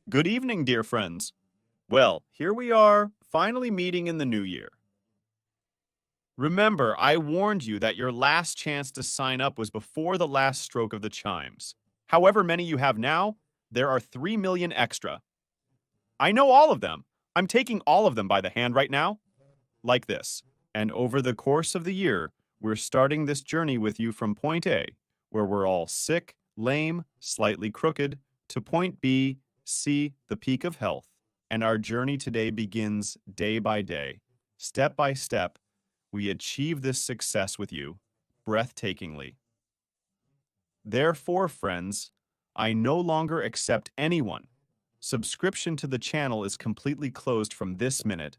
Good evening, dear friends. Well, here we are, finally meeting in the new year. Remember, I warned you that your last chance to sign up was before the last stroke of the chimes. However many you have now, there are 3 million extra. I know all of them. I'm taking all of them by the hand right now, like this. And over the course of the year, we're starting this journey with you from point A, where we're all sick, lame, slightly crooked, to point B, C, the peak of health. And our journey today begins day by day. Step by step, we achieve this success with you, breathtakingly. Therefore, friends, I no longer accept anyone. Subscription to the channel is completely closed from this minute.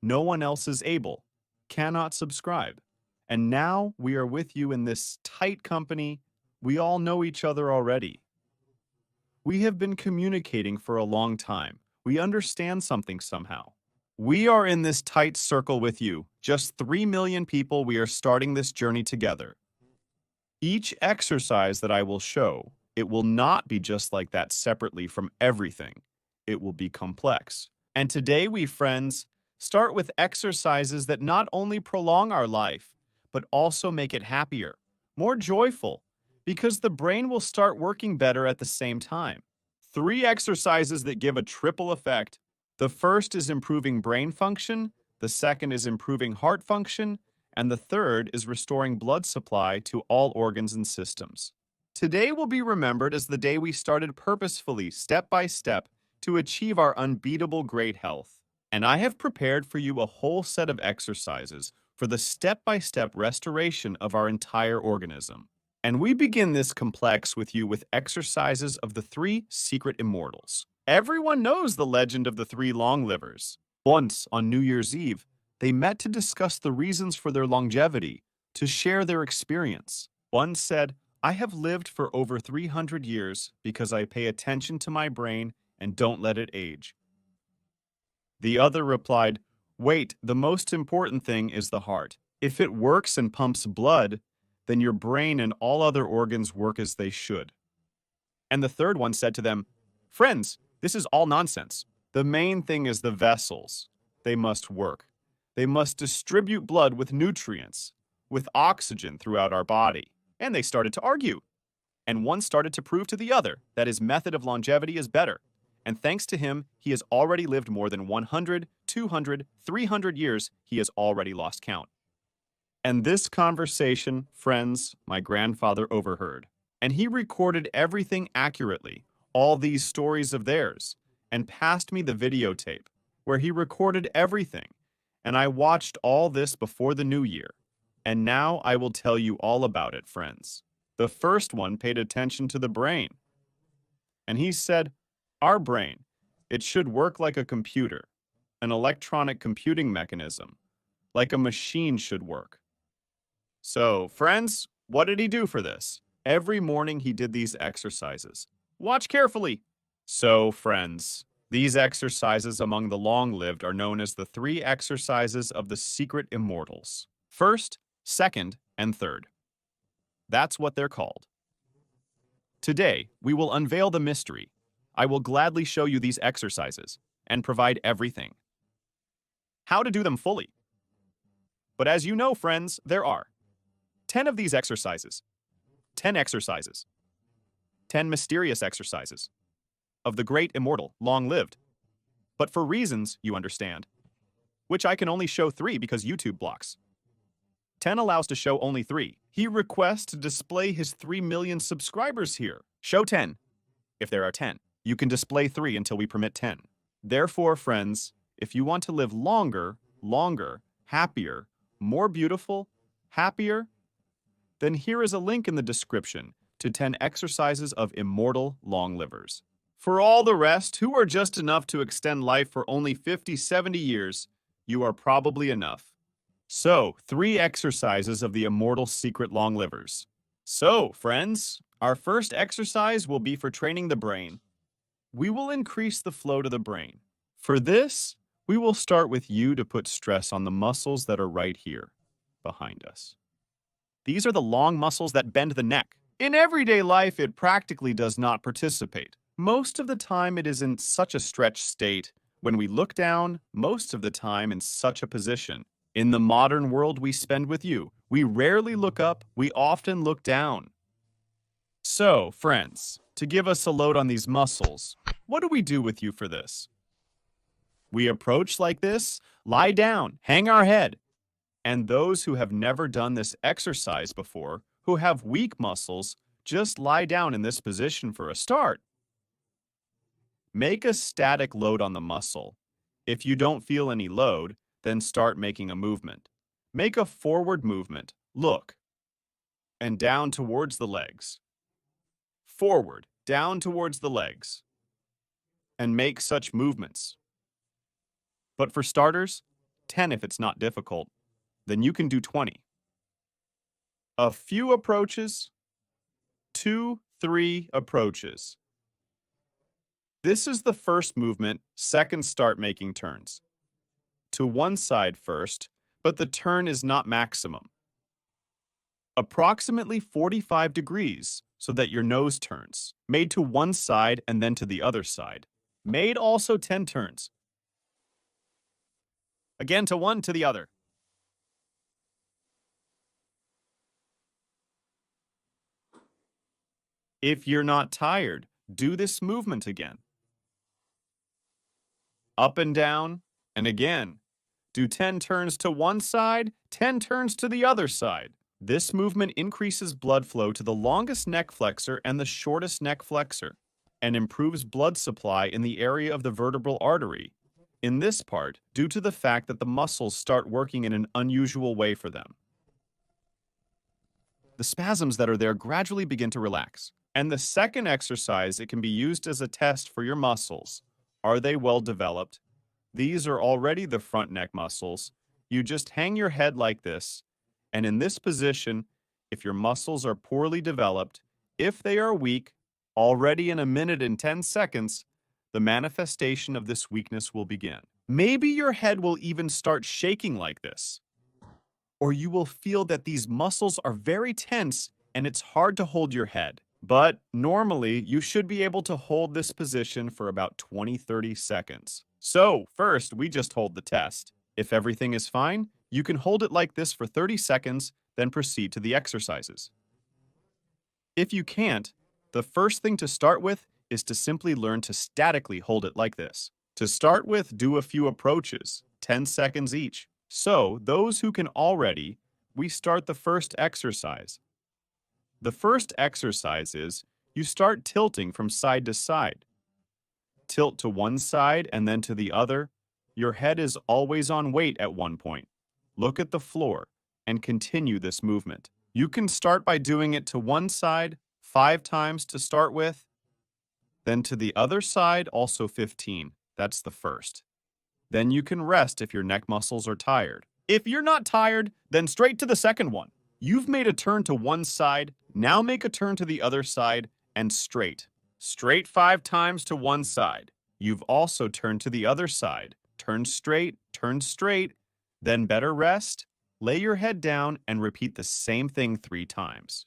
No one else is able, cannot subscribe. And now we are with you in this tight company. We all know each other already. We have been communicating for a long time. We understand something somehow. We are in this tight circle with you. Just 3 million people, we are starting this journey together. Each exercise that I will show, it will not be just like that separately from everything. It will be complex. And today we, friends, start with exercises that not only prolong our life, but also make it happier, more joyful, because the brain will start working better at the same time. 3 exercises that give a triple effect. The first is improving brain function, the second is improving heart function, and the third is restoring blood supply to all organs and systems. Today will be remembered as the day we started purposefully, step by step, to achieve our unbeatable great health. And I have prepared for you a whole set of exercises for the step-by-step restoration of our entire organism. And we begin this complex with you with exercises of the 3 secret immortals. Everyone knows the legend of the 3 long livers. Once, on New Year's Eve, they met to discuss the reasons for their longevity, to share their experience. One said, "I have lived for over 300 years because I pay attention to my brain and don't let it age." The other replied, "Wait, the most important thing is the heart. If it works and pumps blood, then your brain and all other organs work as they should." And the third one said to them, "Friends, this is all nonsense. The main thing is the vessels. They must work. They must distribute blood with nutrients, with oxygen throughout our body." And they started to argue. And one started to prove to the other that his method of longevity is better. And thanks to him, he has already lived more than 100, 200, 300 years. He has already lost count. And this conversation, friends, my grandfather overheard. And he recorded everything accurately, all these stories of theirs, and passed me the videotape, where he recorded everything. And I watched all this before the new year. And now I will tell you all about it, friends. The first one paid attention to the brain. And he said, "Our brain, it should work like a computer, an electronic computing mechanism, like a machine should work." So, friends, what did he do for this? Every morning he did these exercises. Watch carefully. So, friends, these exercises among the long-lived are known as the 3 exercises of the secret immortals. First, second, and third. That's what they're called. Today, we will unveil the mystery. I will gladly show you these exercises and provide everything. How to do them fully. But as you know, friends, there are 10 of these exercises. 10 exercises. 10 mysterious exercises of the great immortal, long-lived. But for reasons, you understand, which I can only show 3 because YouTube blocks. 10 allows to show only 3. He requests to display his 3 million subscribers here. Show 10. If there are 10, you can display 3 until we permit 10. Therefore, friends, if you want to live longer, happier, more beautiful, happier, then here is a link in the description to 10 exercises of immortal long livers. For all the rest, who are just enough to extend life for only 50, 70 years, you are probably enough. So, 3 exercises of the immortal secret long livers. So, friends, our first exercise will be for training the brain. We will increase the flow to the brain. For this, we will start with you to put stress on the muscles that are right here, behind us. These are the long muscles that bend the neck. In everyday life, it practically does not participate. Most of the time it is in such a stretched state. When we look down, most of the time in such a position. In the modern world we spend with you, we rarely look up, we often look down. So, friends, to give us a load on these muscles, what do we do with you for this? We approach like this, lie down, hang our head. And those who have never done this exercise before, who have weak muscles, just lie down in this position for a start. Make a static load on the muscle. If you don't feel any load, then start making a movement. Make a forward movement, look, and down towards the legs. Forward, down towards the legs, and make such movements. But for starters, 10 if it's not difficult, then you can do 20. A few approaches, 2, 3 approaches. This is the first movement, second start making turns. To one side first, but the turn is not maximum. Approximately 45 degrees, so that your nose turns. Made to one side and then to the other side. Made also 10 turns. Again to one, to the other. If you're not tired, do this movement again. Up and down, and again. Do 10 turns to one side, 10 turns to the other side. This movement increases blood flow to the longest neck flexor and the shortest neck flexor, and improves blood supply in the area of the vertebral artery. In this part, due to the fact that the muscles start working in an unusual way for them. The spasms that are there gradually begin to relax. And the second exercise, it can be used as a test for your muscles. Are they well developed? These are already the front neck muscles. You just hang your head like this, and in this position, if your muscles are poorly developed, if they are weak, already in a minute and 10 seconds, the manifestation of this weakness will begin. Maybe your head will even start shaking like this. Or you will feel that these muscles are very tense and it's hard to hold your head. But normally, you should be able to hold this position for about 20-30 seconds. So, first, we just hold the test. If everything is fine, you can hold it like this for 30 seconds, then proceed to the exercises. If you can't, the first thing to start with is to simply learn to statically hold it like this. To start with, do a few approaches, 10 seconds each. So, those who can already, we start the first exercise. The first exercise is, you start tilting from side to side. Tilt to one side and then to the other. Your head is always on weight at one point. Look at the floor and continue this movement. You can start by doing it to one side 5 times to start with, then to the other side also 15. That's the first. Then you can rest if your neck muscles are tired. If you're not tired, then straight to the second one. You've made a turn to one side, now make a turn to the other side, and straight. Straight 5 times to one side. You've also turned to the other side. Turn straight, then better rest, lay your head down, and repeat the same thing 3 times.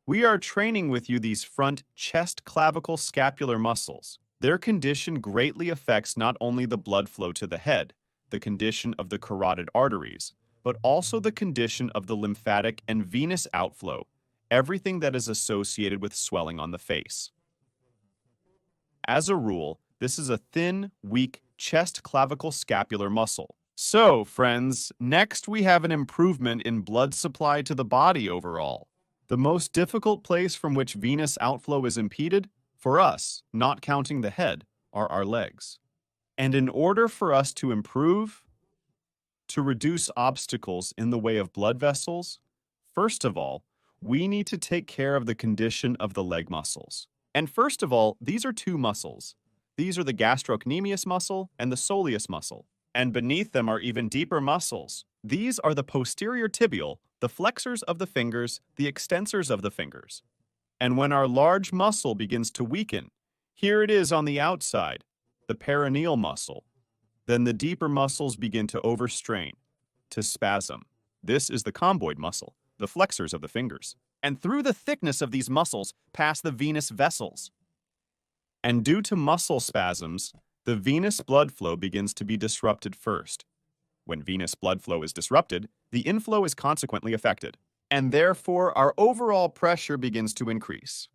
We are training with you these front chest clavicle scapular muscles. Their condition greatly affects not only the blood flow to the head, the condition of the carotid arteries, but also the condition of the lymphatic and venous outflow, everything that is associated with swelling on the face. As a rule, this is a thin, weak chest clavicle scapular muscle. So, friends, next we have an improvement in blood supply to the body overall. The most difficult place from which venous outflow is impeded, for us, not counting the head, are our legs. And in order for us to improve, to reduce obstacles in the way of blood vessels, first of all, we need to take care of the condition of the leg muscles. And first of all, these are 2 muscles. These are the gastrocnemius muscle and the soleus muscle. And beneath them are even deeper muscles. These are the posterior tibial, the flexors of the fingers, the extensors of the fingers. And when our large muscle begins to weaken, here it is on the outside, the perineal muscle. Then the deeper muscles begin to overstrain, to spasm. This is the rhomboid muscle, the flexors of the fingers. And through the thickness of these muscles pass the venous vessels. And due to muscle spasms, the venous blood flow begins to be disrupted first. When venous blood flow is disrupted, the inflow is consequently affected, and therefore our overall pressure begins to increase.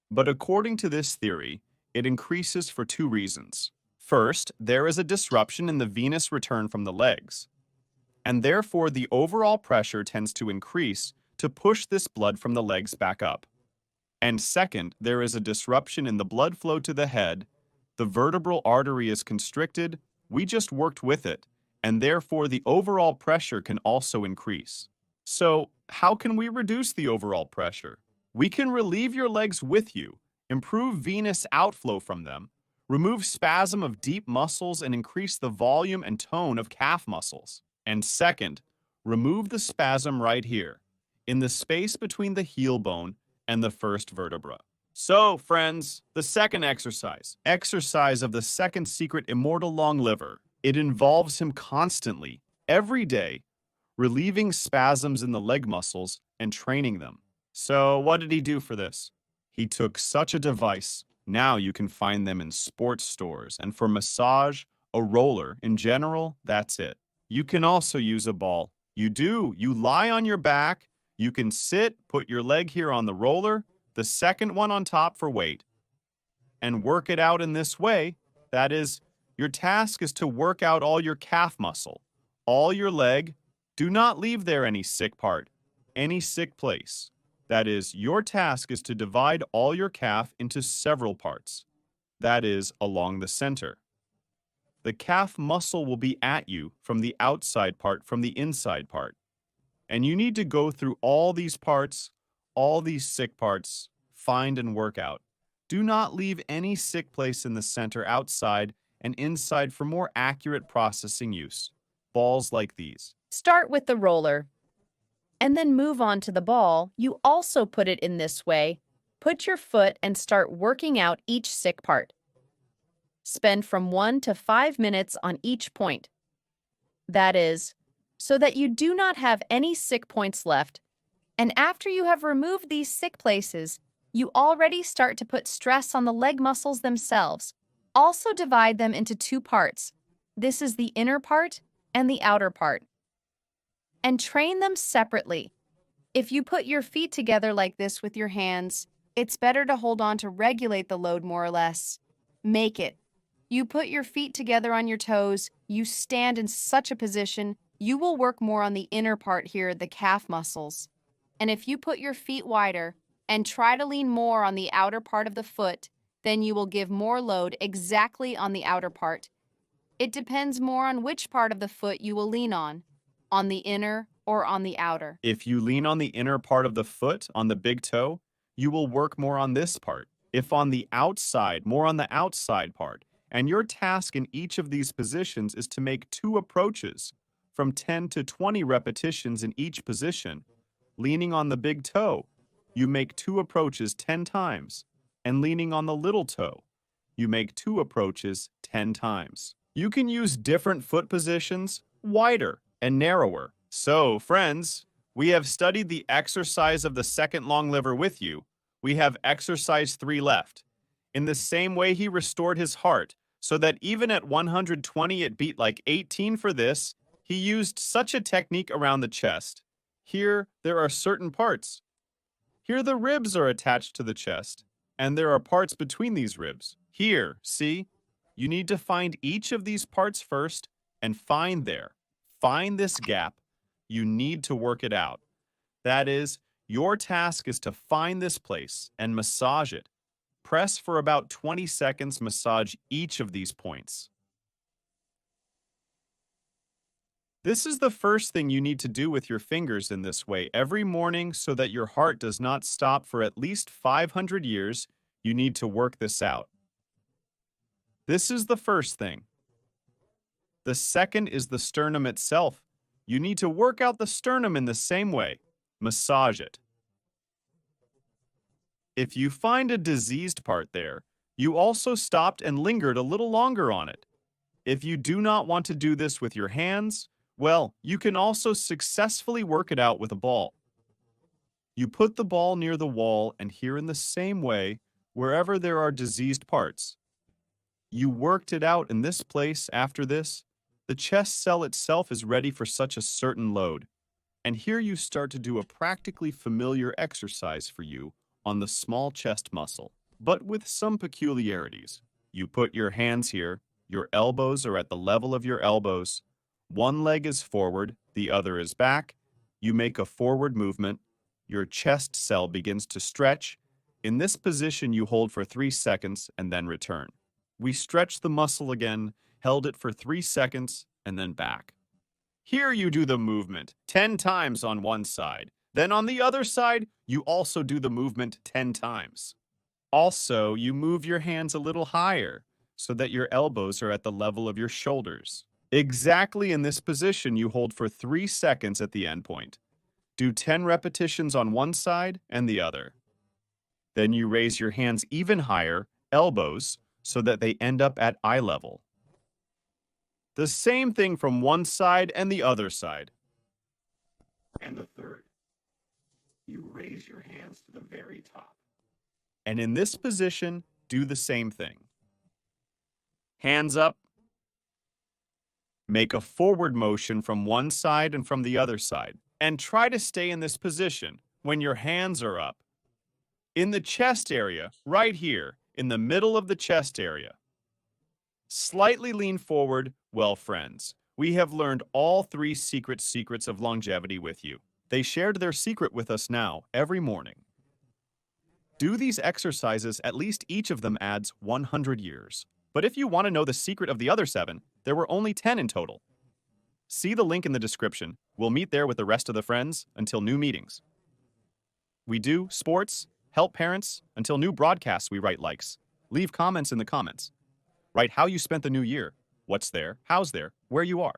But according to this theory, it increases for two reasons. First, there is a disruption in the venous return from the legs, and therefore the overall pressure tends to increase to push this blood from the legs back up. And second, there is a disruption in the blood flow to the head, the vertebral artery is constricted, we just worked with it, and therefore the overall pressure can also increase. So, how can we reduce the overall pressure? We can relieve your legs with you, improve venous outflow from them, remove spasm of deep muscles and increase the volume and tone of calf muscles. And second, remove the spasm right here, in the space between the heel bone and the first vertebra. So, friends, the second exercise of the second secret immortal long liver. It involves him constantly, every day, relieving spasms in the leg muscles and training them. So, what did he do for this? He took such a device. Now you can find them in sports stores, and for massage, a roller. In general, that's it. You can also use a ball. You lie on your back, you can sit, put your leg here on the roller, the second one on top for weight, and work it out in this way. That is, your task is to work out all your calf muscle, all your leg. Do not leave there any sick part, any sick place. That is, your task is to divide all your calf into several parts. That is, along the center. The calf muscle will be at you from the outside part, from the inside part. And you need to go through all these parts, all these sick parts, find and work out. Do not leave any sick place in the center, outside, and inside for more accurate processing use. Balls like these. Start with the roller, and then move on to the ball. You also put it in this way. Put your foot and start working out each sick part. Spend from 1 to 5 minutes on each point. That is, so that you do not have any sick points left. And after you have removed these sick places, you already start to put stress on the leg muscles themselves. Also divide them into two parts. This is the inner part and the outer part. And train them separately. If you put your feet together like this with your hands, it's better to hold on to regulate the load more or less. Make it. You put your feet together on your toes, you stand in such a position, you will work more on the inner part here, the calf muscles. And if you put your feet wider and try to lean more on the outer part of the foot, then you will give more load exactly on the outer part. It depends more on which part of the foot you will lean on the inner or on the outer. If you lean on the inner part of the foot, on the big toe, you will work more on this part. If on the outside, more on the outside part. And your task in each of these positions is to make 2 approaches, from 10 to 20 repetitions in each position. Leaning on the big toe, you make 2 approaches 10 times. And leaning on the little toe, you make 2 approaches 10 times. You can use different foot positions, wider and narrower. So, friends, we have studied the exercise of the second long liver with you. We have exercise 3 left. In the same way he restored his heart, so that even at 120 it beat like 18 for this, he used such a technique around the chest. Here, there are certain parts. Here the ribs are attached to the chest, and there are parts between these ribs. Here, see? You need to find each of these parts first and find this gap. You need to work it out. That is, your task is to find this place and massage it. Press for about 20 seconds, massage each of these points. This is the first thing you need to do with your fingers in this way every morning so that your heart does not stop for at least 500 years. You need to work this out. This is the first thing. The second is the sternum itself. You need to work out the sternum in the same way. Massage it. If you find a diseased part there, you also stopped and lingered a little longer on it. If you do not want to do this with your hands, well, you can also successfully work it out with a ball. You put the ball near the wall and here in the same way, Wherever there are diseased parts, you worked it out in this place after this. The chest cell itself is ready for such a certain load. And here you start to do a practically familiar exercise for you on the small chest muscle, but with some peculiarities. You put your hands here, your elbows are at the level of your elbows, one leg is forward, the other is back. You make a forward movement, your chest cell begins to stretch. In this position, you hold for 3 seconds and then return. We stretch the muscle again, held it for 3 seconds, and then back. Here you do the movement 10 times on one side. Then on the other side, you also do the movement 10 times. Also, you move your hands a little higher so that your elbows are at the level of your shoulders. Exactly in this position, you hold for 3 seconds at the end point. Do 10 repetitions on one side and the other. Then you raise your hands even higher, elbows, so that they end up at eye level. The same thing from one side and the other side. And the third. You raise your hands to the very top. And in this position, do the same thing. Hands up. Make a forward motion from one side and from the other side. And try to stay in this position when your hands are up. In the chest area, right here, in the middle of the chest area. Slightly lean forward. Well, friends, we have learned all 3 secrets of longevity with you. They shared their secret with us now every morning. Do these exercises, at least each of them adds 100 years. But if you want to know the secret of the other 7, there were only 10 in total. See the link in the description. We'll meet there with the rest of the friends until new meetings. We do sports, help parents, until new broadcasts we write likes. Leave comments in the comments. Write how you spent the new year, what's there, how's there, where you are.